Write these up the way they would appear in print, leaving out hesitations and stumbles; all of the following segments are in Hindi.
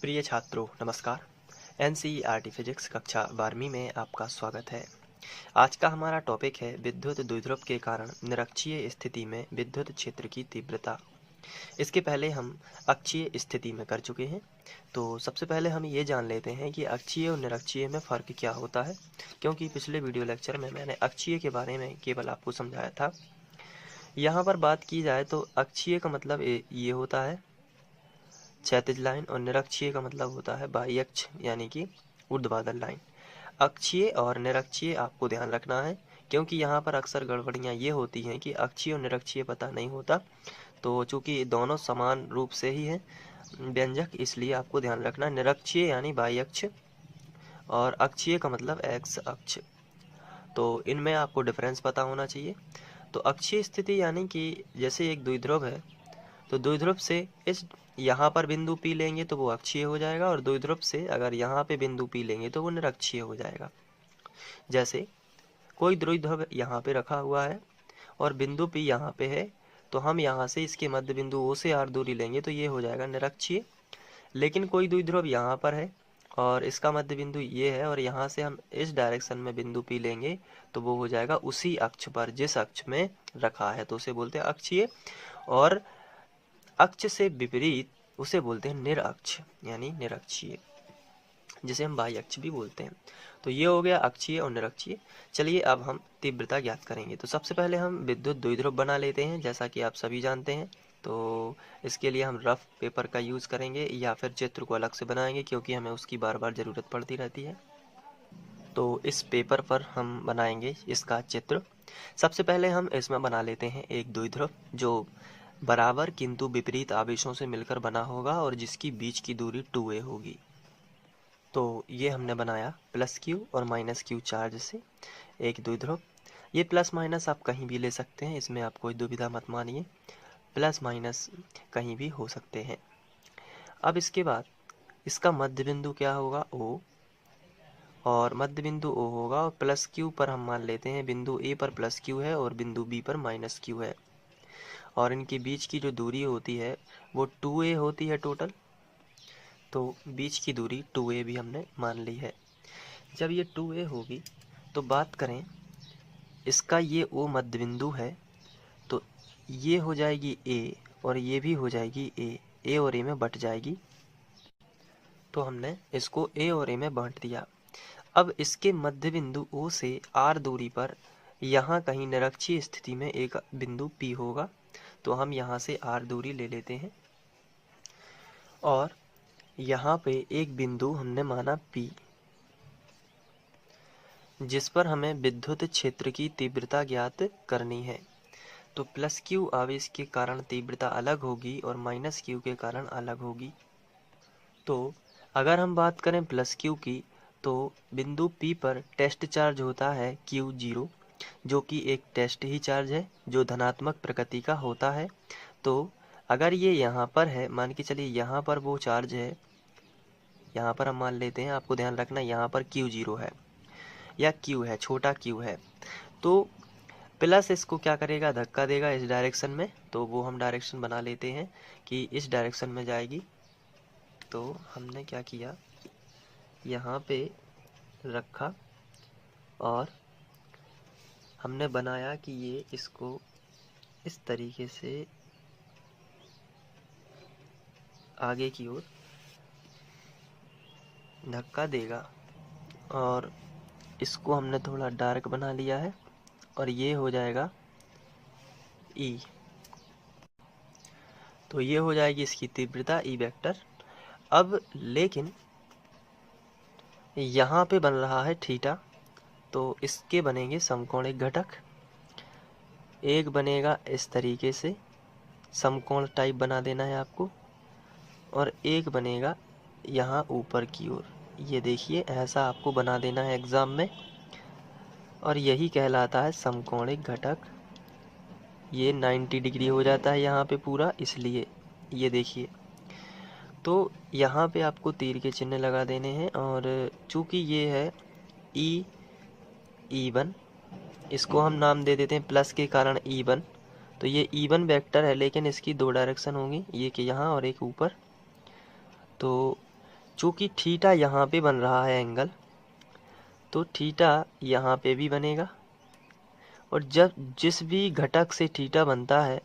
प्रिय छात्रों नमस्कार। एनसीईआरटी फिजिक्स कक्षा 12वीं में आपका स्वागत है। आज का हमारा टॉपिक है विद्युत द्विध्रुव के कारण निरक्षीय स्थिति में विद्युत क्षेत्र की तीव्रता। इसके पहले हम अक्षीय स्थिति में कर चुके हैं, तो सबसे पहले हम ये जान लेते हैं कि अक्षीय और निरक्षीय में फ़र्क क्या होता है, क्योंकि पिछले वीडियो लेक्चर में मैंने अक्षीय के बारे में केवल आपको समझाया था। यहाँ पर बात की जाए तो अक्षीय का मतलब ये होता है क्षैतिज लाइन, और निरक्षीय का मतलब होता है बाह्य अक्ष यानी कि ऊर्ध्वाधर लाइन। अक्षीय और निरक्षीय आपको ध्यान रखना है, क्योंकि यहाँ पर अक्सर गड़बड़ियाँ ये होती हैं कि अक्षीय और निरक्षीय पता नहीं होता। तो चूंकि दोनों समान रूप से ही हैं व्यंजक, इसलिए आपको ध्यान रखना निरक्षीय यानी बाह्य अक्ष और अक्षीय का मतलब एक्स अक्ष। तो इनमें आपको डिफरेंस पता होना चाहिए। तो अक्षीय स्थिति यानी कि जैसे एक द्विध्रुव है, तो द्विध्रुव से इस यहाँ पर बिंदु P लेंगे तो वो अक्षीय हो जाएगा, और द्विध्रुव से अगर यहाँ पे बिंदु P लेंगे तो वो निरक्षीय हो जाएगा। जैसे कोई द्विध्रुव यहाँ पे रखा हुआ है और बिंदु P यहाँ पे है, तो हम यहाँ से इसके मध्य बिंदु O से R दूरी लेंगे तो ये हो जाएगा निरक्षीय। लेकिन कोई द्विध्रुव यहाँ पर है और इसका मध्य बिंदु ये है, और यहाँ से हम इस डायरेक्शन में बिंदु P लेंगे तो वो हो जाएगा उसी अक्ष पर जिस अक्ष में रखा है, तो उसे बोलते हैं अक्षीय। और अक्ष से विपरीत उसे बोलते हैं निरअक्ष यानी निरक्षीय, जिसे हम बाह्य अक्ष भी बोलते हैं। तो ये हो गया अक्षीय और निरक्षीय। चलिए अब हम तीव्रता ज्ञात करेंगे। तो सबसे पहले हम विद्युत द्विध्रुव बना लेते हैं, जैसा कि आप सभी जानते हैं। तो इसके लिए हम रफ पेपर का यूज़ करेंगे या फिर चित्र को अलग से बनाएंगे, क्योंकि हमें उसकी बार बार ज़रूरत पड़ती रहती है। तो इस पेपर पर हम बनाएंगे इसका चित्र। सबसे पहले हम इसमें बना लेते हैं एक द्विध्रुव जो बराबर किंतु विपरीत आवेशों से मिलकर बना होगा और जिसकी बीच की दूरी 2a होगी। तो ये हमने बनाया प्लस Q और माइनस Q चार्ज से एक द्विध्रुव। ये प्लस माइनस आप कहीं भी ले सकते हैं, इसमें आप कोई दुविधा मत मानिए, प्लस माइनस कहीं भी हो सकते हैं। अब इसके बाद इसका मध्य बिंदु क्या होगा O, और मध्य बिंदु O होगा, और प्लस Q पर हम मान लेते हैं बिंदु A पर प्लस Q है और बिंदु B पर माइनस Q है, और इनके बीच की जो दूरी होती है वो 2a होती है टोटल। तो बीच की दूरी 2a भी हमने मान ली है। जब ये 2a होगी तो बात करें इसका, ये O मध्य बिंदु है, तो ये हो जाएगी a और ये भी हो जाएगी a और a में बट जाएगी। तो हमने इसको a और a में बांट दिया। अब इसके मध्य बिंदु O से R दूरी पर यहाँ कहीं निरक्षीय स्थिति में एक बिंदु P होगा, तो हम यहाँ से R दूरी ले लेते हैं, और यहाँ पे एक बिंदु हमने माना P, जिस पर हमें विद्युत क्षेत्र की तीव्रता ज्ञात करनी है। तो प्लस Q आवेश के कारण तीव्रता अलग होगी और माइनस Q के कारण अलग होगी। तो अगर हम बात करें प्लस Q की, तो बिंदु P पर टेस्ट चार्ज होता है Q0, जो कि एक टेस्ट ही चार्ज है जो धनात्मक प्रकृति का होता है। तो अगर ये यहाँ पर है, मान के चलिए यहाँ पर वो चार्ज है, यहाँ पर हम मान लेते हैं, आपको ध्यान रखना यहाँ पर Q0 है या Q है, छोटा Q है, तो प्लस इसको क्या करेगा, धक्का देगा इस डायरेक्शन में। तो वो हम डायरेक्शन बना लेते हैं कि इस डायरेक्शन में जाएगी। तो हमने क्या किया, यहाँ पे रखा और हमने बनाया कि ये इसको इस तरीके से आगे की ओर धक्का देगा, और इसको हमने थोड़ा डार्क बना लिया है, और ये हो जाएगा E। तो ये हो जाएगी इसकी तीव्रता E वेक्टर। अब लेकिन यहाँ पे बन रहा है थीटा, तो इसके बनेंगे समकोणिक घटक। एक बनेगा इस तरीके से, समकोण टाइप बना देना है आपको, और एक बनेगा यहाँ ऊपर की ओर, ये देखिए ऐसा आपको बना देना है एग्जाम में, और यही कहलाता है समकोणिक घटक। ये 90 डिग्री हो जाता है यहाँ पे पूरा, इसलिए ये देखिए। तो यहाँ पे आपको तीर के चिन्ह लगा देने हैं, और चूंकि ये है E1, इसको हम नाम दे देते हैं प्लस के कारण E1। तो ये E1 वेक्टर है, लेकिन इसकी दो डायरेक्शन होंगी, एक यहाँ और एक ऊपर। तो चूँकि थीटा यहाँ पे बन रहा है एंगल, तो थीटा यहाँ पे भी बनेगा, और जब जिस भी घटक से थीटा बनता है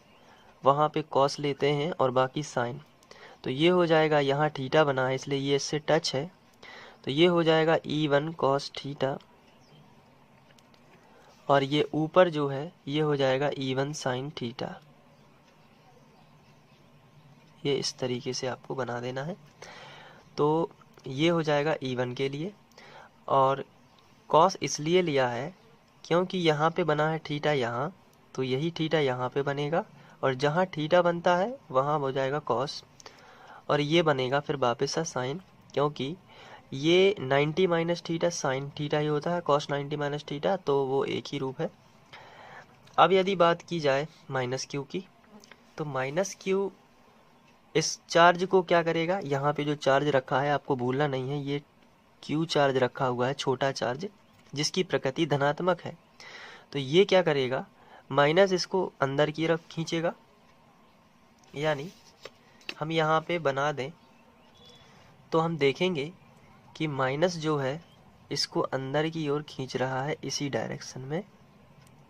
वहाँ पे कॉस लेते हैं और बाकी साइन। तो ये हो जाएगा, यहाँ थीटा बना है इसलिए ये इससे टच है, तो ये हो जाएगा E1 कॉस थीटा, और ये ऊपर जो है ये हो जाएगा E1 साइन थीटा। ये इस तरीके से आपको बना देना है। तो ये हो जाएगा E1 के लिए, और कॉस इसलिए लिया है क्योंकि यहाँ पे बना है थीटा यहाँ, तो यही थीटा यहाँ पे बनेगा, और जहाँ थीटा बनता है वहाँ हो जाएगा कॉस, और ये बनेगा फिर वापस सा साइन, क्योंकि ये 90 माइनस थीटा साइन थीटा ही होता है, कॉस 90 माइनस थीटा, तो वो एक ही रूप है। अब यदि बात की जाए माइनस क्यू की, तो माइनस क्यू इस चार्ज को क्या करेगा, यहाँ पे जो चार्ज रखा है आपको भूलना नहीं है, ये क्यू चार्ज रखा हुआ है, छोटा चार्ज जिसकी प्रकृति धनात्मक है। तो ये क्या करेगा, माइनस इसको अंदर की तरफ खींचेगा, यानी हम यहाँ पे बना दें तो हम देखेंगे कि माइनस जो है इसको अंदर की ओर खींच रहा है इसी डायरेक्शन में।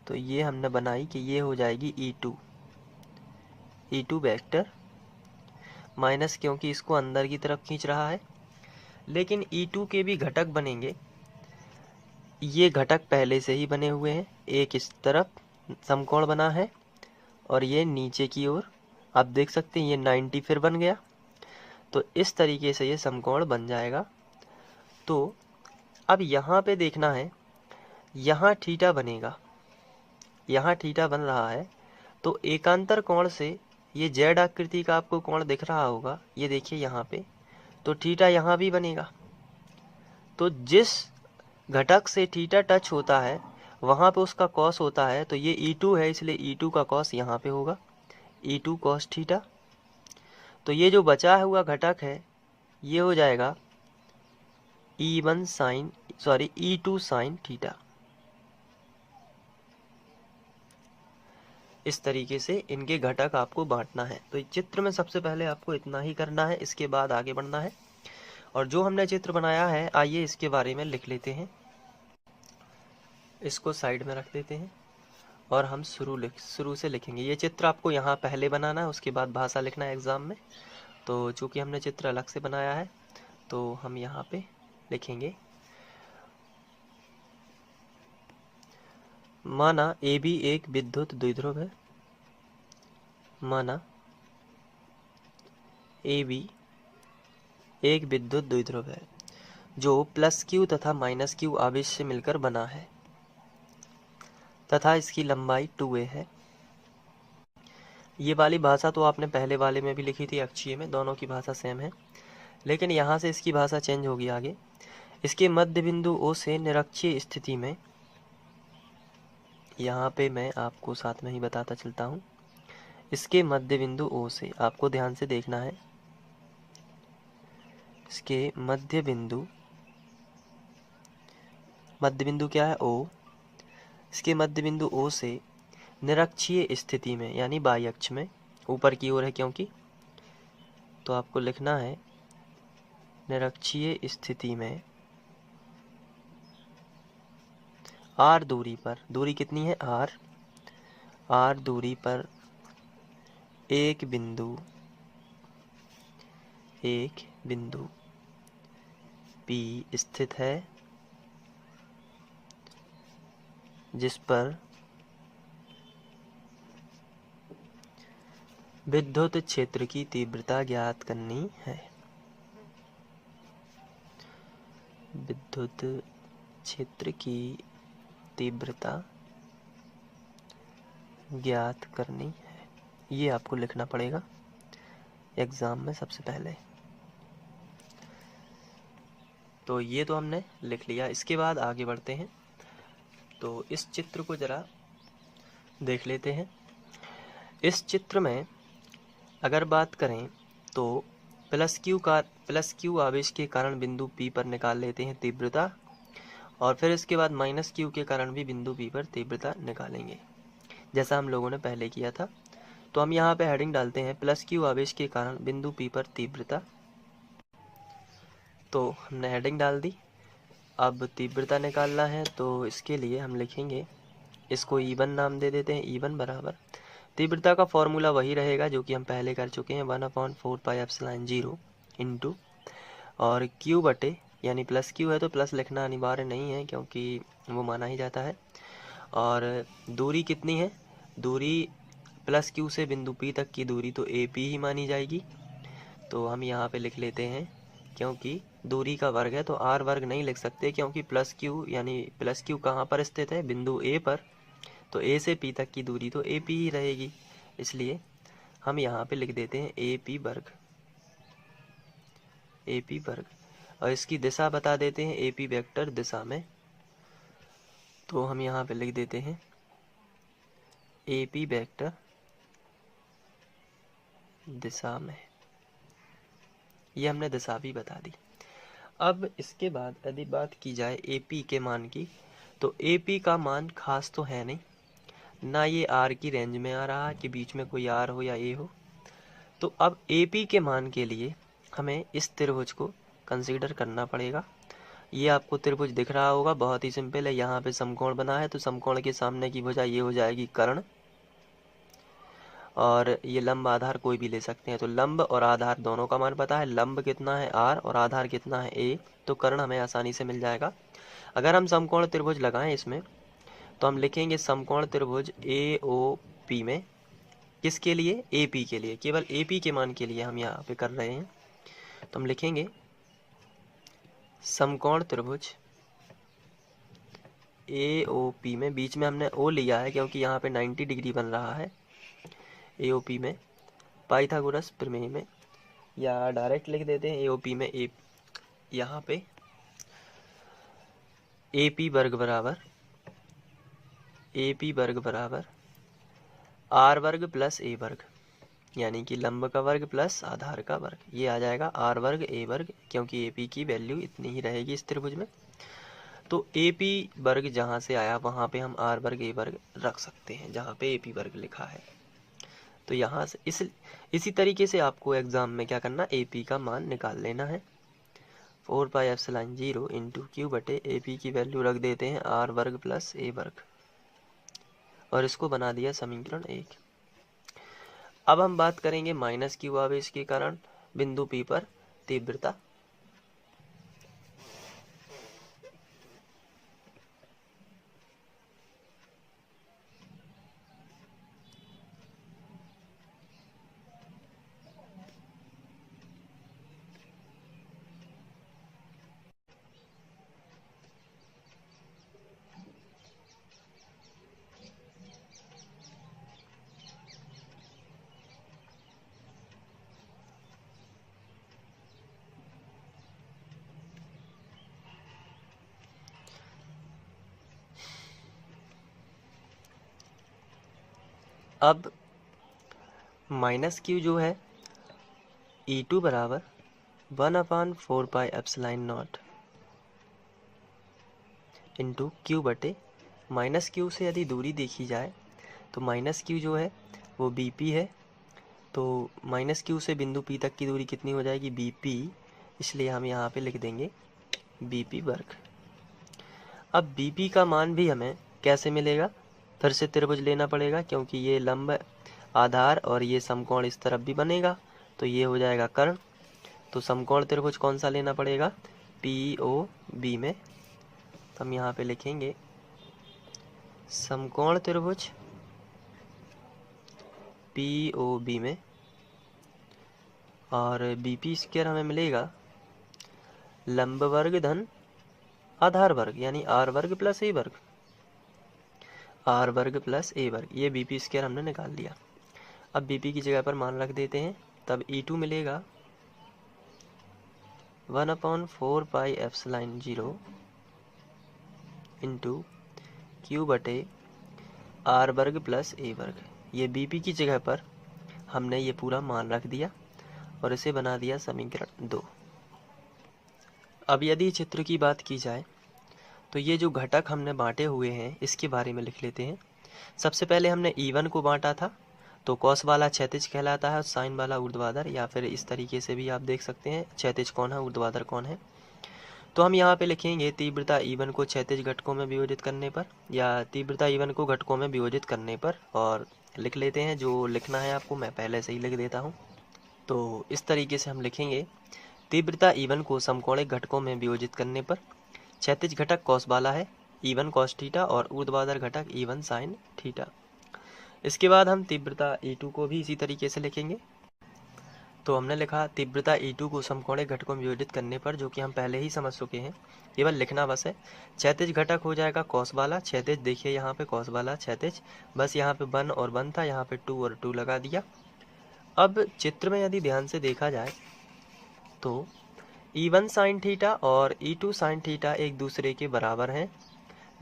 तो ये हमने बनाई कि ये हो जाएगी E2 वेक्टर, माइनस क्योंकि इसको अंदर की तरफ खींच रहा है। लेकिन E2 के भी घटक बनेंगे, ये घटक पहले से ही बने हुए हैं, एक इस तरफ समकोण बना है और ये नीचे की ओर आप देख सकते हैं ये 90 फिर बन गया, तो इस तरीके से ये समकोण बन जाएगा। तो अब यहाँ पे देखना है, यहाँ थीटा बनेगा, यहाँ थीटा बन रहा है, तो एकांतर कोण से ये जेड आकृति का आपको कोण दिख रहा होगा, ये देखिए यहाँ पे, तो थीटा यहाँ भी बनेगा। तो जिस घटक से थीटा टच होता है वहाँ पे उसका कॉस होता है, तो ये E2 है इसलिए E2 का कॉस यहाँ पे होगा, E2 कॉस थीटा। तो ये जो बचा हुआ घटक है ये हो जाएगा E2 साइन थीटा। इस तरीके से इनके घटक आपको बांटना है। तो चित्र में सबसे पहले आपको इतना ही करना है, इसके बाद आगे बढ़ना है। और जो हमने चित्र बनाया है आइए इसके बारे में लिख लेते हैं। इसको साइड में रख देते हैं और हम शुरू से लिखेंगे। ये चित्र आपको यहाँ पहले बनाना है, उसके बाद भाषा लिखना है एग्ज़ाम में। तो चूँकि हमने चित्र अलग से बनाया है तो हम यहाँ पे लिखेंगे, माना AB एक विद्युत द्विध्रुव है, माना AB एक विद्युत द्विध्रुव है जो प्लस Q तथा माइनस Q आवेश से मिलकर बना है तथा इसकी लंबाई 2a है। ये वाली भाषा तो आपने पहले वाले में भी लिखी थी अक्षीय में, दोनों की भाषा सेम है, लेकिन यहाँ से इसकी भाषा चेंज होगी आगे। इसके मध्य बिंदु O से निरक्षीय स्थिति में, यहाँ पे मैं आपको साथ में ही बताता चलता हूँ, इसके मध्य बिंदु O से आपको ध्यान से देखना है, इसके मध्य बिंदु क्या है O, इसके मध्य बिंदु O से निरक्षीय स्थिति में यानी बाई अक्ष में, ऊपर की ओर है क्योंकि, तो आपको लिखना है निरक्षीय स्थिति में r दूरी पर, दूरी कितनी है r दूरी पर एक बिंदु P स्थित है जिस पर विद्युत क्षेत्र की तीव्रता ज्ञात करनी है। विद्युत क्षेत्र की तीव्रता ज्ञात करनी है, ये आपको लिखना पड़ेगा एग्जाम में सबसे पहले। तो ये तो हमने लिख लिया, इसके बाद आगे बढ़ते हैं। तो इस चित्र को जरा देख लेते हैं। इस चित्र में अगर बात करें तो प्लस क्यू आवेश के कारण बिंदु P पर निकाल लेते हैं तीव्रता, और फिर इसके बाद माइनस क्यू के कारण भी बिंदु P पर तीव्रता निकालेंगे जैसा हम लोगों ने पहले किया था। तो हम यहाँ पे हेडिंग डालते हैं प्लस क्यू आवेश के कारण बिंदु P पर तीव्रता। तो हमने हेडिंग डाल दी। अब तीव्रता निकालना है तो इसके लिए हम लिखेंगे, इसको E1 नाम दे देते हैं। E1 बराबर तीव्रता का फॉर्मूला वही रहेगा जो कि हम पहले कर चुके हैं, 1/4πε0 इंटू और Q बटे, यानी प्लस Q है तो प्लस लिखना अनिवार्य नहीं है क्योंकि वो माना ही जाता है। और दूरी कितनी है, दूरी प्लस Q से बिंदु P तक की दूरी तो AP ही मानी जाएगी। तो हम यहाँ पे लिख लेते हैं, क्योंकि दूरी का वर्ग है तो R वर्ग नहीं लिख सकते, क्योंकि प्लस Q यानी प्लस Q कहाँ पर स्थित है, बिंदु A पर। तो A से P तक की दूरी तो AP ही रहेगी, इसलिए हम यहाँ पे लिख देते हैं AP वर्ग, AP वर्ग। और इसकी दिशा बता देते हैं AP वेक्टर दिशा में, तो हम यहाँ पे लिख देते हैं AP वेक्टर दिशा में। ये हमने दिशा भी बता दी। अब इसके बाद यदि बात की जाए AP के मान की, तो AP का मान खास तो है नहीं, ना ये R की रेंज में आ रहा है कि बीच में कोई R हो या A हो। तो अब AP के मान के लिए हमें इस त्रिभुज को कंसीडर करना पड़ेगा। ये आपको त्रिभुज दिख रहा होगा, बहुत ही सिंपल है। यहाँ पे समकोण बना है तो समकोण के सामने की भुजा ये हो जाएगी कर्ण, और ये लंब आधार कोई भी ले सकते हैं। तो लंब और आधार दोनों का मान पता है, लंब कितना है R और आधार कितना है A, तो कर्ण हमें आसानी से मिल जाएगा। अगर हम समकोण त्रिभुज लगाएं इसमें, तो हम लिखेंगे समकोण त्रिभुज AOP में, किसके लिए, AP के लिए, केवल AP के मान के लिए हम यहाँ पे कर रहे हैं। तो हम लिखेंगे समकोण त्रिभुज AOP में, बीच में हमने O लिया है क्योंकि यहाँ पे 90 डिग्री बन रहा है। AOP में पाइथागोरस प्रमेय में, या डायरेक्ट लिख देते हैं AOP में यहाँ पे AP वर्ग बराबर R वर्ग प्लस A वर्ग, यानी कि लंब का वर्ग प्लस आधार का वर्ग, ये आ जाएगा R वर्ग A वर्ग, क्योंकि AP की वैल्यू इतनी ही रहेगी इस त्रिभुज में। तो AP वर्ग जहाँ से आया वहाँ पे हम R वर्ग A वर्ग रख सकते हैं, जहाँ पे AP वर्ग लिखा है। तो यहाँ से इसी तरीके से आपको एग्जाम में क्या करना, AP का मान निकाल लेना है। 4πε0 इंटू Q बटे AP की वैल्यू रख देते हैं R वर्ग प्लस A वर्ग, और इसको बना दिया समीकरण 1। अब हम बात करेंगे माइनस Q आवेश के कारण बिंदु P पर तीव्रता। अब माइनस Q जो है E2 बराबर 1/4πε0 इंटू Q बटे, माइनस Q से यदि दूरी देखी जाए तो माइनस Q जो है वो BP है, तो माइनस Q से बिंदु P तक की दूरी कितनी हो जाएगी, BP, इसलिए हम यहाँ पे लिख देंगे BP वर्ग। अब BP का मान भी हमें कैसे मिलेगा, फिर से त्रिभुज लेना पड़ेगा, क्योंकि ये लंब आधार और ये समकोण इस तरफ भी बनेगा, तो ये हो जाएगा कर्ण। तो समकोण त्रिभुज कौन सा लेना पड़ेगा, POB में। तो हम यहाँ पे लिखेंगे समकोण त्रिभुज POB में, और BP स्क्वायर हमें मिलेगा लंब वर्ग धन आधार वर्ग, यानी R वर्ग प्लस A वर्ग, R वर्ग प्लस A वर्ग, ये BP स्क्वायर हमने निकाल लिया। अब BP की जगह पर मान रख देते हैं, तब E2 मिलेगा 1/4πε0 इंटू Q बटे R वर्ग प्लस A वर्ग। ये BP की जगह पर हमने ये पूरा मान रख दिया और इसे बना दिया समीकरण 2। अब यदि चित्र की बात की जाए तो ये जो घटक हमने बांटे हुए हैं इसके बारे में लिख लेते हैं। सबसे पहले हमने E1 को बांटा था, तो कॉस वाला क्षैतिज कहलाता है और साइन वाला ऊर्ध्वाधर, या फिर इस तरीके से भी आप देख सकते हैं क्षैतिज कौन है ऊर्ध्वाधर कौन है। तो हम यहाँ पे लिखेंगे तीव्रता E1 को क्षैतिज घटकों में विभाजित करने पर, या तीव्रता E1 को घटकों में विभाजित करने पर, और लिख लेते हैं। जो लिखना है आपको मैं पहले से ही लिख देता हूँ। तो इस तरीके से हम लिखेंगे तीव्रता E1 को समकोणिक घटकों में विभाजित करने पर क्षैतिज घटक कॉस वाला है E1 cos थीटा और ऊर्ध्वाधर घटक E1 sin थीटा। इसके बाद हम तीव्रता E2 को भी इसी तरीके से लिखेंगे। तो हमने लिखा तीव्रता E2 को समकोणिक घटकों में विभाजित करने पर, जो कि हम पहले ही समझ चुके हैं, केवल लिखना बस है। क्षैतिज घटक हो जाएगा कॉस वाला, क्षैतिज देखिए यहाँ पे कॉस वाला क्षैतिज, बस यहाँ पे 1 और 1 था, यहाँ पे 2 और 2 लगा दिया। अब चित्र में यदि ध्यान से देखा जाए तो E1 sin थीटा और E2 sin थीटा एक दूसरे के बराबर हैं,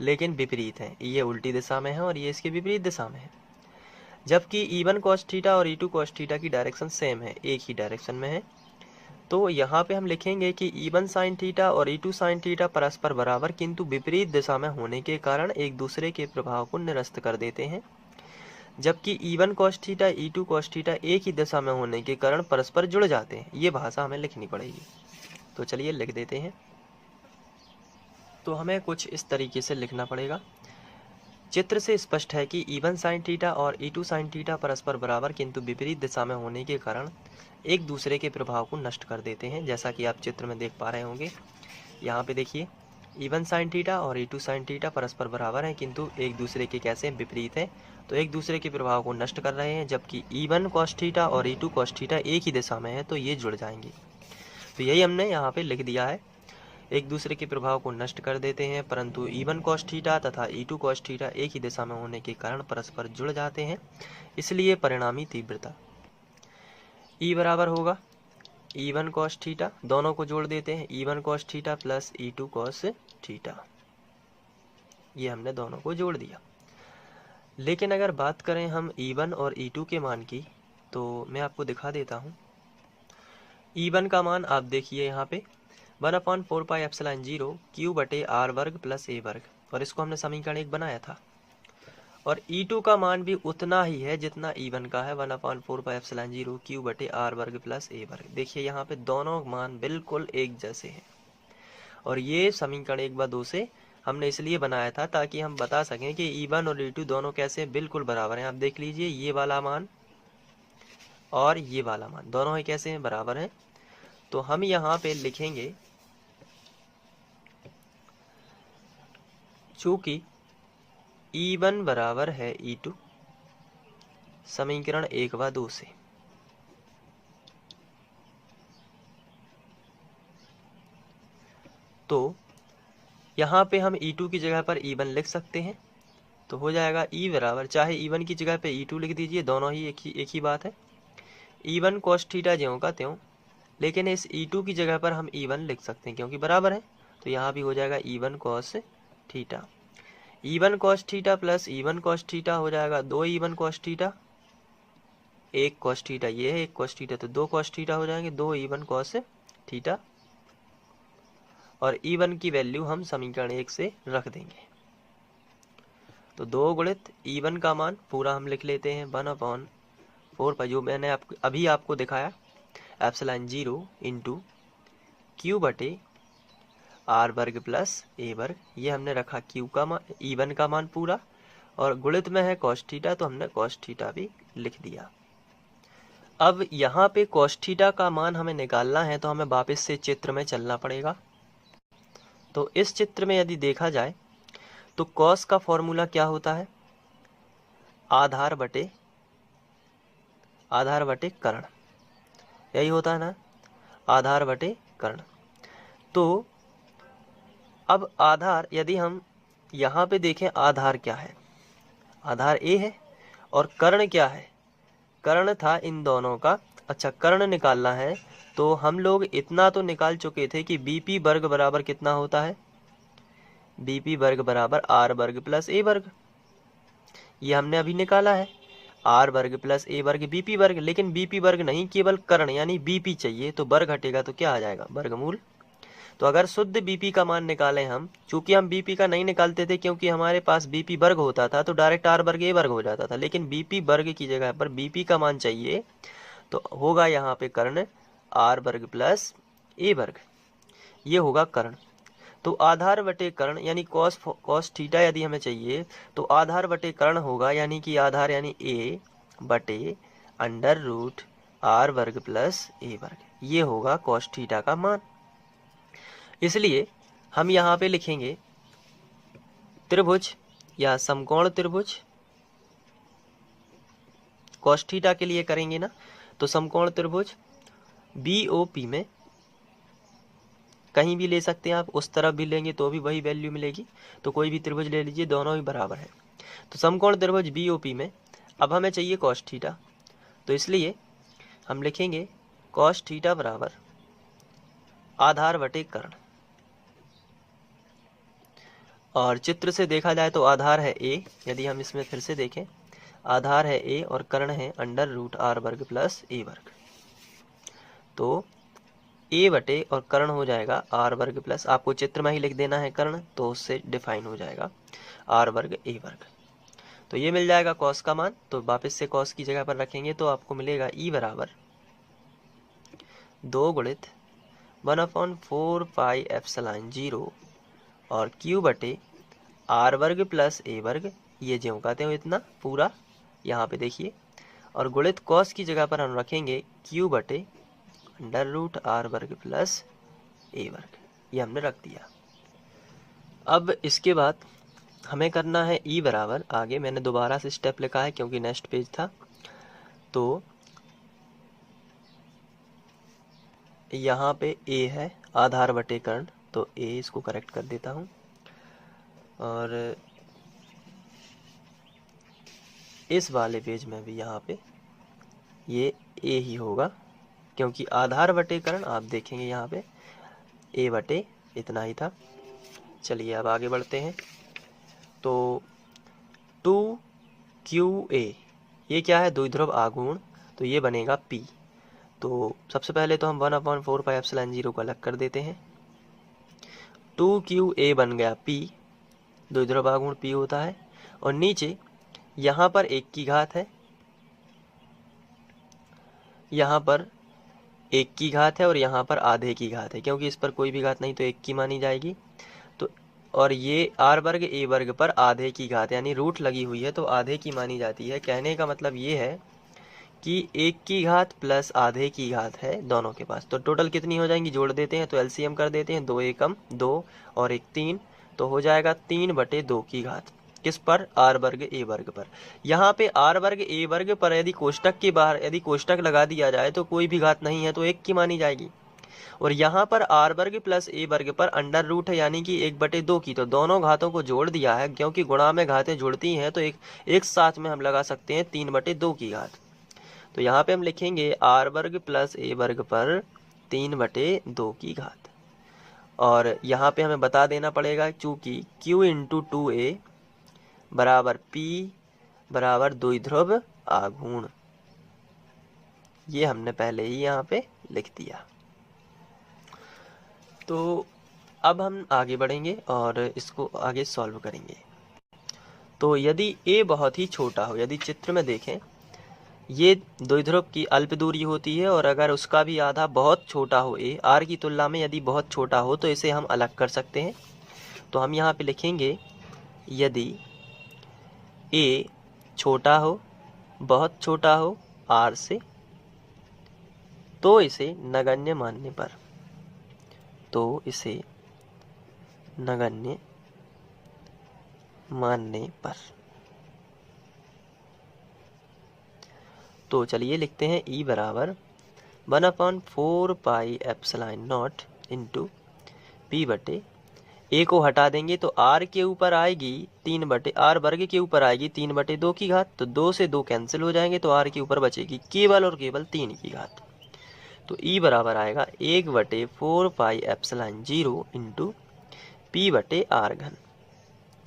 लेकिन विपरीत हैं। ये उल्टी दिशा में है और ये इसके विपरीत दिशा में है। जबकि E1 cos थीटा और E2 cos थीटा की डायरेक्शन सेम है, एक ही डायरेक्शन में है। तो यहाँ पे हम लिखेंगे कि E1 sin थीटा और E2 sin थीटा परस्पर बराबर किंतु विपरीत दिशा में होने के कारण एक दूसरे के प्रभाव को निरस्त कर देते हैं। जबकि E1 cos theta E2 cos theta एक ही दिशा में होने के कारण परस्पर जुड़ जाते हैं। ये भाषा हमें लिखनी पड़ेगी। तो चलिए लिख देते हैं। तो हमें कुछ इस तरीके से लिखना पड़ेगा। चित्र से स्पष्ट है कि E1 sin थीटा और E2 sin थीटा परस्पर बराबर किंतु विपरीत दिशा में होने के कारण एक दूसरे के प्रभाव को नष्ट कर देते हैं, जैसा कि आप चित्र में देख पा रहे होंगे। यहाँ पे देखिए E1 sin थीटा और E2 sin थीटा परस्पर बराबर हैं किंतु एक दूसरे के कैसे विपरीत हैं, तो एक दूसरे के प्रभाव को नष्ट कर रहे हैं। जबकि E1 cos थीटा और E2 cos थीटा एक ही दिशा में है, तो ये जुड़ जाएंगे। तो यही हमने यहाँ पे लिख दिया है, एक दूसरे के प्रभाव को नष्ट कर देते हैं, परंतु E1 cos थीटा तथा E2 cos थीटा एक ही दिशा में होने के कारण परस्पर जुड़ जाते हैं, इसलिए परिणामी तीव्रता E बराबर होगा E1 cos थीटा, दोनों को जोड़ देते हैं, E1 cos theta plus E2 cos theta. ये हमने दोनों को जोड़ दिया। लेकिन अगर बात करें हम E1 और E2 के मान की, तो मैं आपको दिखा देता हूँ। E1 का मान आप देखिए यहाँ पे 1/4 पाई एप्सिलॉन 0 Q बटे R वर्ग प्लस A वर्ग, और इसको हमने समीकरण 1 बनाया था। और E2 का मान भी उतना ही है जितना E1 का है, 1/4 पाई एप्सिलॉन 0 Q बटे R वर्ग प्लस A वर्ग। देखिए यहाँ पे दोनों मान बिल्कुल एक जैसे हैं, और ये समीकरण 1/2 से हमने इसलिए बनाया था ताकि हम बता सकें कि E1 और E2 दोनों कैसे बिल्कुल बराबर हैं। आप देख लीजिए ये वाला मान और ये वाला मान दोनों ही कैसे हैं, बराबर हैं। तो हम यहाँ पे लिखेंगे चूंकि E1 बराबर है E2 समीकरण 1/2 से, तो यहाँ पे हम E2 की जगह पर E1 लिख सकते हैं। तो हो जाएगा E बराबर, चाहे E1 की जगह पे E2 लिख दीजिए, दोनों ही एक ही बात है। E1 cos थीटा ज्यों का त्यों, लेकिन इस E2 की जगह पर हम E1 लिख सकते हैं क्योंकि बराबर है। तो यहाँ भी हो जाएगा E1 cos theta. E1 cos theta plus E1 cos theta हो जाएगा 2 E1 cos theta, 1 cos theta ये है, 1 cos थीटा, तो 2 cos थीटा हो जाएंगे, 2 E1 cos थीटा। और E1 की वैल्यू हम समीकरण 1 से रख देंगे। तो 2 गुणित E1 का मान पूरा हम लिख लेते हैं 1/4 पर, जो मैंने अभी आपको दिखाया, एप्सिलॉन 0 इंटू Q बटे R वर्ग प्लस A वर्ग। ये हमने रखा Q का मान, E1 का मान पूरा, और गुणित में है cos थीटा, तो हमने cos थीटा भी लिख दिया। अब यहाँ पे cos थीटा का मान हमें निकालना है, तो हमें वापस से चित्र में चलना पड़ेगा। तो इस चित्र में यदि देखा जाए तो cos का फॉर्मूला क्या होता है, आधार बटे कर्ण, यही होता है ना, आधार बटे कर्ण। तो अब आधार यदि हम यहाँ पे देखें, आधार क्या है, आधार A है, और कर्ण क्या है, कर्ण था इन दोनों का। अच्छा, कर्ण निकालना है तो हम लोग इतना तो निकाल चुके थे कि BP वर्ग बराबर कितना होता है, BP वर्ग बराबर R वर्ग प्लस A वर्ग। ये हमने अभी निकाला है, R वर्ग प्लस A वर्ग BP वर्ग। लेकिन BP वर्ग नहीं, केवल कर्ण यानी BP चाहिए, तो वर्ग हटेगा तो क्या आ जाएगा, वर्गमूल। तो अगर शुद्ध BP का मान निकालें हम, चूंकि हम BP का नहीं निकालते थे क्योंकि हमारे पास BP वर्ग होता था, तो डायरेक्ट R वर्ग A वर्ग हो जाता था। लेकिन BP वर्ग की जगह पर BP का मान चाहिए, तो होगा यहाँ पे कर्ण R वर्ग प्लस A वर्ग, ये होगा कर्ण। तो आधार बटे कर्ण यानी कॉस थीटा यदि हमें चाहिए तो आधार बटे कर्ण होगा, यानी कि आधार यानी ए बटे अंडर रूट आर वर्ग प्लस ए वर्ग, ये होगा कॉस थीटा का मान। इसलिए हम यहाँ पे लिखेंगे त्रिभुज या समकोण त्रिभुज, कॉस थीटा के लिए करेंगे ना, तो समकोण त्रिभुज बीओपी में कहीं भी ले सकते हैं आप, उस तरफ भी लेंगे तो भी वही वैल्यू मिलेगी, तो कोई भी त्रिभुज ले लीजिए, दोनों ही बराबर है। तो समकोण त्रिभुज बीओपी में अब हमें चाहिए कॉस थीटा, तो इसलिए हम लिखेंगे कॉस थीटा बराबर आधार बटे कर्ण, और चित्र से देखा जाए तो आधार है ए, यदि हम इसमें फिर से देखें आधार है ए और कर्ण है अंडर रूट आर वर्ग प्लस ए वर्ग, तो ए बटे और कर्ण हो जाएगा आर वर्ग प्लस, आपको चित्र में ही लिख देना है कर्ण, तो उससे डिफाइन हो जाएगा आर वर्ग ए वर्ग। तो ये मिल जाएगा कॉस का मान, तो वापस से कॉस की जगह पर रखेंगे तो आपको मिलेगा ई बराबर 2 गुणित 1/4 पाई एप्सिलॉन 0 और क्यू बटे आर वर्ग प्लस ए वर्ग, ये ज्यों का त्यों इतना पूरा यहाँ पे देखिए, और गुणित कॉस की जगह पर हम रखेंगे क्यू बटे अंडर रूट आर वर्ग प्लस ए वर्ग, ये हमने रख दिया। अब इसके बाद हमें करना है ई बराबर, आगे मैंने दोबारा से स्टेप लिखा है क्योंकि नेक्स्ट पेज था, तो यहाँ पे ए है आधार बटे कर्ण, तो ए इसको करेक्ट कर देता हूँ, और इस वाले पेज में भी यहाँ पे ये ए ही होगा, क्योंकि आधार बटे कर्ण आप देखेंगे यहाँ पे ए बटे इतना ही था। चलिए अब आगे बढ़ते हैं, तो 2QA ये क्या है, द्विध्रुव आघूर्ण, तो ये बनेगा P। तो सबसे पहले तो हम 1/4 पाई एप्सिलॉन 0 को अलग कर देते हैं, 2QA बन गया P, द्विध्रुव आघूर्ण P होता है, और नीचे यहाँ पर 1 की घात है, यहाँ पर 1 की घात है और यहाँ पर आधे की घात है, क्योंकि इस पर कोई भी घात नहीं तो 1 की मानी जाएगी। तो और ये आर वर्ग ए वर्ग पर आधे की घात यानी रूट लगी हुई है, तो आधे की मानी जाती है। कहने का मतलब ये है कि 1 की घात प्लस आधे की घात है दोनों के पास, तो टोटल कितनी हो जाएंगी, जोड़ देते हैं तो एलसीएम कर देते हैं, 2 एकम 2 और 1 3, तो हो जाएगा 3/2 की घात, किस पर, आर वर्ग ए वर्ग पर। यहाँ पे आर वर्ग ए वर्ग पर यदि कोष्टक के बाहर यदि कोष्टक लगा दिया जाए तो कोई भी घात नहीं है, तो 1 की मानी जाएगी, और यहाँ पर आर वर्ग प्लस ए वर्ग पर अंडर रूट है यानी कि 1/2 की, तो दोनों घातों को जोड़ दिया है, क्योंकि गुणा में घातें जुड़ती हैं तो एक साथ में हम लगा सकते हैं 3/2 की घात। तो यहाँ पे हम लिखेंगे आर वर्ग प्लस ए वर्ग पर 3/2 की घात, और यहाँ पे हमें बता देना पड़ेगा चूंकि Q × 2A बराबर P बराबर द्विध्रुव आघूर्ण, ये हमने पहले ही यहाँ पे लिख दिया। तो अब हम आगे बढ़ेंगे और इसको आगे सॉल्व करेंगे। तो यदि a बहुत ही छोटा हो, यदि चित्र में देखें ये द्विध्रुव की अल्प दूरी होती है, और अगर उसका भी आधा बहुत छोटा हो, a r की तुलना में यदि बहुत छोटा हो तो इसे हम अलग कर सकते हैं। तो हम यहाँ पे लिखेंगे यदि a छोटा हो, बहुत छोटा हो r से, तो इसे नगण्य मानने पर, तो इसे नगण्य मानने पर, तो चलिए लिखते हैं ई बराबर 1/4 pi epsilon not into P बटे, ए को हटा देंगे तो आर के ऊपर आएगी आर वर्ग के ऊपर आएगी 3/2 की घात, तो 2 से 2 कैंसिल हो जाएंगे, तो आर के ऊपर बचेगी केवल और केवल 3 की घात। तो ई बराबर आएगा 1/4 पाई एप्सिलॉन 0 इंटू पी बटे आर घन,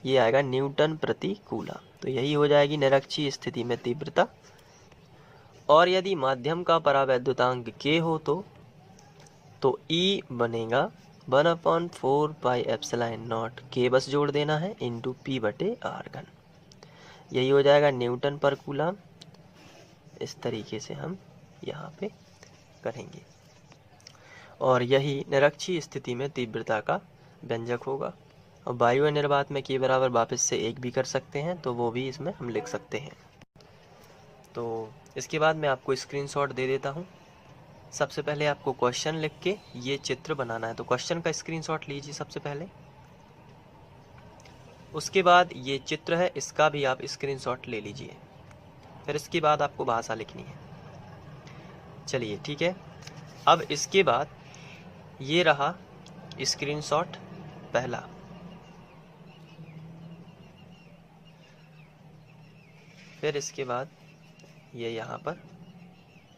ये आएगा न्यूटन प्रति कूलम। तो यही हो जाएगी निरक्षीय स्थिति में तीव्रता। और यदि माध्यम का परावैद्युतांक k हो तो E बनेगा 1/4 पाई एप्सिलॉन नॉट, k बस जोड़ देना है, इंटू पी बटे आर घन, यही हो जाएगा न्यूटन पर कूलम। इस तरीके से हम यहाँ पे करेंगे, और यही निरक्षीय स्थिति में तीव्रता का व्यंजक होगा। और वायु निर्वात में के बराबर वापस से 1 भी कर सकते हैं, तो वो भी इसमें हम लिख सकते हैं। तो इसके बाद मैं आपको स्क्रीनशॉट दे देता हूँ। सबसे पहले आपको क्वेश्चन लिख के ये चित्र बनाना है, तो क्वेश्चन का स्क्रीनशॉट लीजिए सबसे पहले। उसके बाद ये चित्र है, इसका भी आप स्क्रीनशॉट ले लीजिए। फिर इसके बाद आपको भाषा लिखनी है। चलिए ठीक है। अब इसके बाद ये रहा स्क्रीनशॉट पहला। फिर इसके बाद ये यहाँ पर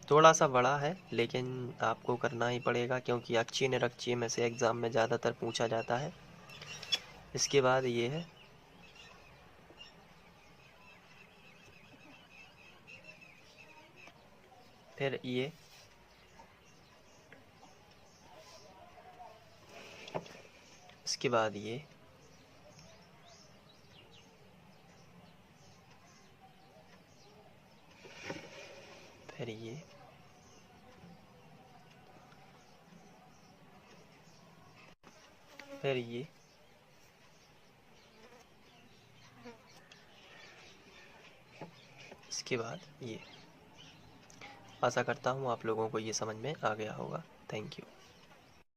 थोड़ा सा बड़ा है, लेकिन आपको करना ही पड़ेगा क्योंकि अक्षीय निरक्षीय में से एग्ज़ाम में ज़्यादातर पूछा जाता है। इसके बाद ये है, फिर ये, इसके बाद ये, फिर ये, फिर ये, इसके बाद ये। आशा करता हूँ आप लोगों को ये समझ में आ गया होगा। Thank you.